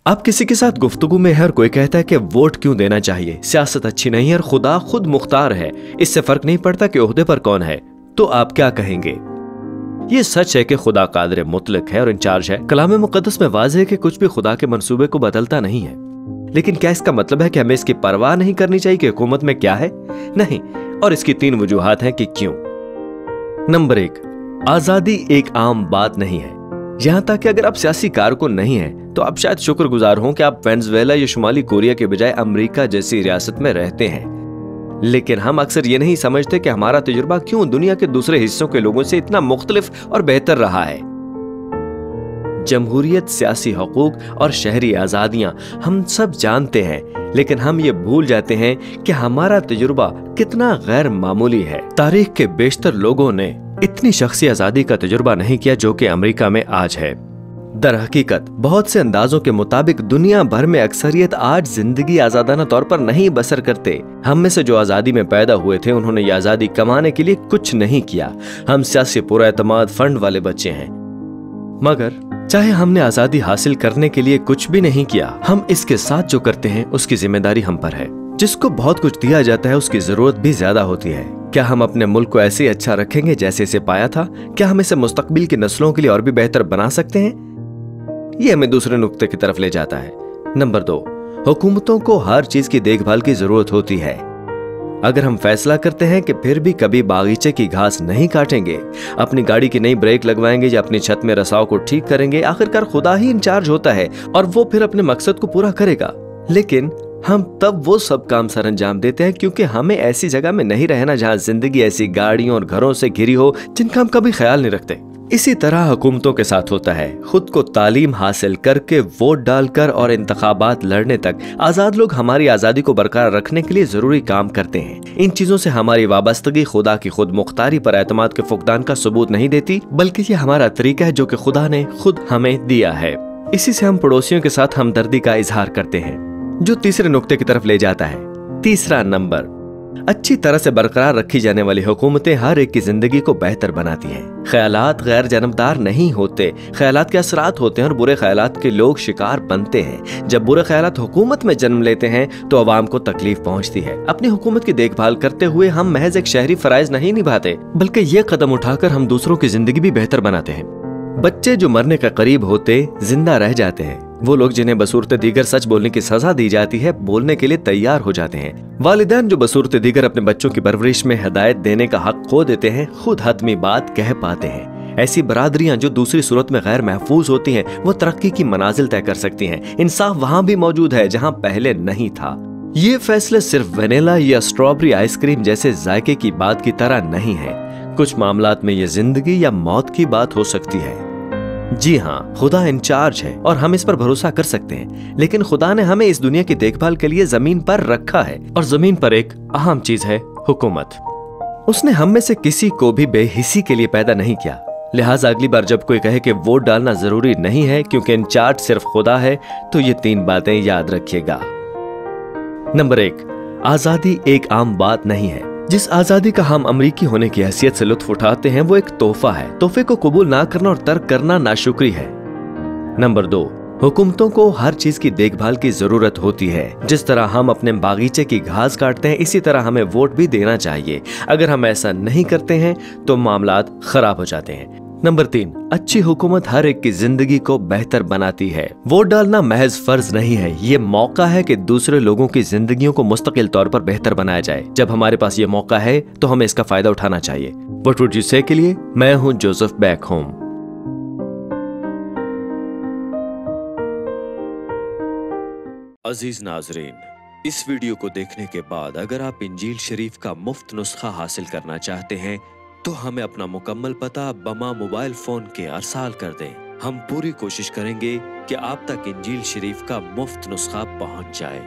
आप किसी के साथ गुफ्तगू में हर कोई कहता है कि वोट क्यों देना चाहिए, सियासत अच्छी नहीं है और खुदा खुद मुख्तार है, इससे फर्क नहीं पड़ता कि ओहदे पर कौन है, तो आप क्या कहेंगे? ये सच है कि खुदा कादिर मुतलक है और इंचार्ज है। कलाम मुकद्दस में वाज़ेह है कि कुछ भी खुदा के मंसूबे को बदलता नहीं है। लेकिन क्या इसका मतलब है कि हमें इसकी परवाह नहीं करनी चाहिए कि हुकूमत में क्या है? नहीं, और इसकी 3 वजूहात हैं कि क्यों। नंबर 1, आजादी एक आम बात नहीं है। यहां तक कि अगर आप सियासी कारकुन नहीं हैं तो आप शायद शुक्रगुजार हों कि आप वेनेजुएला या शुमाली कोरिया के बजाय अमेरिका जैसी रियासत में रहते हैं। लेकिन हम अक्सर ये नहीं समझते कि हमारा तजुर्बा क्यों दुनिया के दूसरे हिस्सों के लोगों से इतना मुख्तलिफ और बेहतर रहा है। जमहूरियत, सियासी हकूक और शहरी आजादियां हम सब जानते हैं, लेकिन हम ये भूल जाते हैं कि हमारा तजुर्बा कितना गैर मामूली है। तारीख के बेशतर लोगों ने इतनी शख्सी आजादी का तजुर्बा नहीं किया जो कि अमेरिका में आज है। दर हकीकत बहुत से अंदाजों के मुताबिक दुनिया भर में अक्सरियत आज जिंदगी आजादाना तौर पर नहीं बसर करते। हम में से जो आजादी में पैदा हुए थे उन्होंने ये आजादी कमाने के लिए कुछ नहीं किया। हम सियासी पुरएतमाद फंड वाले बच्चे हैं। मगर चाहे हमने आजादी हासिल करने के लिए कुछ भी नहीं किया, हम इसके साथ जो करते हैं उसकी जिम्मेदारी हम पर है। जिसको बहुत कुछ दिया जाता है उसकी जरूरत भी ज्यादा होती है। क्या हम अपने मुल्क को ऐसे अच्छा रखेंगे जैसे इसे पाया था? क्या हम इसे मुस्तकबिल की नस्लों के लिए और भी बेहतर बना सकते हैं? ये हमें दूसरे नुक्ते की तरफ ले जाता है। नंबर 2, हुकूमतों को हर चीज की देखभाल की जरूरत होती है। अगर हम फैसला करते हैं कि फिर भी कभी बागीचे की घास नहीं काटेंगे, अपनी गाड़ी की नई ब्रेक लगवाएंगे या अपनी छत में रसाव को ठीक करेंगे, आखिरकार खुदा ही इंचार्ज होता है और वो फिर अपने मकसद को पूरा करेगा। लेकिन हम तब वो सब काम सर अंजाम देते हैं क्योंकि हमें ऐसी जगह में नहीं रहना जहां जिंदगी ऐसी गाड़ियों और घरों से घिरी हो जिनका हम कभी ख्याल नहीं रखते। इसी तरह हुकूमतों के साथ होता है। खुद को तालीम हासिल करके, वोट डालकर और इंतखाबात लड़ने तक आजाद लोग हमारी आजादी को बरकरार रखने के लिए जरूरी काम करते हैं। इन चीजों से हमारी वाबस्तगी खुदा की खुद मुख्तारी पर एतमाद के फुकदान का सबूत नहीं देती, बल्कि ये हमारा तरीका है जो कि खुदा ने खुद हमें दिया है। इसी से हम पड़ोसियों के साथ हमदर्दी का इजहार करते हैं, जो तीसरे नुक्ते की तरफ ले जाता है। तीसरा नंबर, अच्छी तरह से बरकरार रखी जाने वाली हुकूमतें हर एक की जिंदगी को बेहतर बनाती हैं। ख्यालात गैर जानबदार नहीं होते, ख्यालात के असरात होते हैं और बुरे ख्यालात के लोग शिकार बनते हैं। जब बुरे ख्यालात हुकूमत में जन्म लेते हैं तो अवाम को तकलीफ पहुंचती है। अपनी हुकूमत की देखभाल करते हुए हम महज एक शहरी फराइज नहीं निभाते, बल्कि ये कदम उठाकर हम दूसरों की जिंदगी भी बेहतर बनाते हैं। बच्चे जो मरने के करीब होते जिंदा रह जाते हैं। वो लोग जिन्हें बसूरत दीगर सच बोलने की सजा दी जाती है, बोलने के लिए तैयार हो जाते हैं। वालिदैन जो बसूरत दीगर अपने बच्चों की परवरिश में हिदायत देने का हक खो देते हैं, खुद हतमी बात कह पाते हैं। ऐसी बरादरियां जो दूसरी सूरत में गैर महफूज होती हैं, वो तरक्की की मनाजिल तय कर सकती हैं। इंसाफ वहां भी मौजूद है जहां पहले नहीं था। ये फैसले सिर्फ वेनिला या स्ट्रॉबेरी आइसक्रीम जैसे जायके की बात की तरह नहीं है। कुछ मामलात में ये जिंदगी या मौत की बात हो सकती है। जी हाँ, खुदा इंचार्ज है और हम इस पर भरोसा कर सकते हैं। लेकिन खुदा ने हमें इस दुनिया की देखभाल के लिए जमीन पर रखा है और जमीन पर एक अहम चीज है हुकूमत। उसने हम में से किसी को भी बेहिसी के लिए पैदा नहीं किया। लिहाजा अगली बार जब कोई कहे कि वोट डालना जरूरी नहीं है क्योंकि इंचार्ज सिर्फ खुदा है, तो ये 3 बातें याद रखिएगा। नंबर 1, आजादी एक आम बात नहीं है। जिस आजादी का हम अमरीकी होने की हैसियत से लुत्फ उठाते हैं वो एक तोहफा है। तोहफे को कबूल ना करना और तर्क करना नाशुक्री है। नंबर 2, हुकूमतों को हर चीज की देखभाल की जरूरत होती है। जिस तरह हम अपने बागीचे की घास काटते हैं, इसी तरह हमें वोट भी देना चाहिए। अगर हम ऐसा नहीं करते हैं तो मामलात खराब हो जाते हैं। नंबर 3, अच्छी हुकूमत हर एक की जिंदगी को बेहतर बनाती है। वोट डालना महज फर्ज नहीं है, ये मौका है कि दूसरे लोगों की जिंदगियों को मुस्तकिल तौर पर बेहतर बनाया जाए। जब हमारे पास ये मौका है तो हमें इसका फायदा उठाना चाहिए। व्हाट वुड यू से के लिए मैं हूं जोसेफ बैक होम। अजीज नाजरीन, इस वीडियो को देखने के बाद अगर आप इंजील शरीफ का मुफ्त नुस्खा हासिल करना चाहते हैं तो हमें अपना मुकम्मल पता बमा मोबाइल फोन के अरसाल कर दें। हम पूरी कोशिश करेंगे कि आप तक इंजील शरीफ का मुफ्त नुस्खा पहुंच जाए।